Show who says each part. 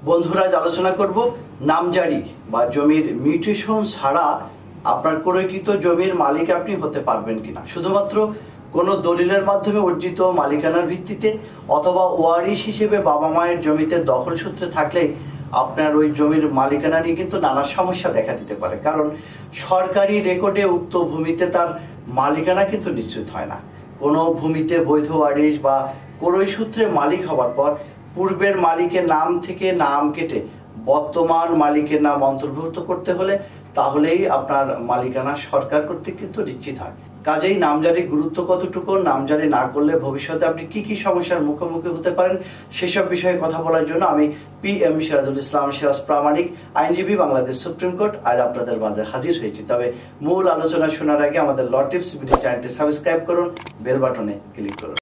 Speaker 1: বন্ধুরা, আজ আলোচনা করব নামজারি বা জমির মিউটেশন ছাড়া আপনার ক্রয়কৃত জমির মালিক আপনি হতে পারবেন কিনা। শুধুমাত্র কোনো দলিলের মাধ্যমে অর্জিত মালিকানার ভিত্তিতে অথবা ওয়ারিশ হিসেবে বাবা মায়ের জমিতে দখল সূত্রে থাকলেই আপনার ওই জমির মালিকানা নিয়ে কিন্তু নানা সমস্যা দেখা দিতে পারে। কারণ সরকারি রেকর্ডে উক্ত ভূমিতে তার মালিকানা কিন্তু নিশ্চিত হয় না। কোনো ভূমিতে বৈধ ওয়ারিশ বা ক্রয় সূত্রে মালিক হওয়ার পর পূর্বের মালিকের নাম থেকে নাম কেটে বর্তমান মালিকের নাম অন্তর্ভুক্ত করতে হলে তাহলেই আপনার মালিকানা সরকার কর্তৃক কিন্তু নিশ্চিত হয়। কাজেই নামজারির গুরুত্ব কতটুকু, নামজারি না করলে ভবিষ্যতে আপনি কি কি সমস্যার মুখোমুখি হতে পারেন সেসব বিষয়ে কথা বলার জন্য আমি PM সিরাজুল ইসলাম সিরাজ প্রামাণিক, আইনজীবী, বাংলাদেশ সুপ্রিম কোর্ট, আজ আপনাদের মাঝে হাজির হয়েছি। তবে মূল আলোচনা শোনার আগে আমাদের ল টিপস ভিডিও চ্যানেলটি সাবস্ক্রাইব করুন, বেল বাটনে ক্লিক করুন।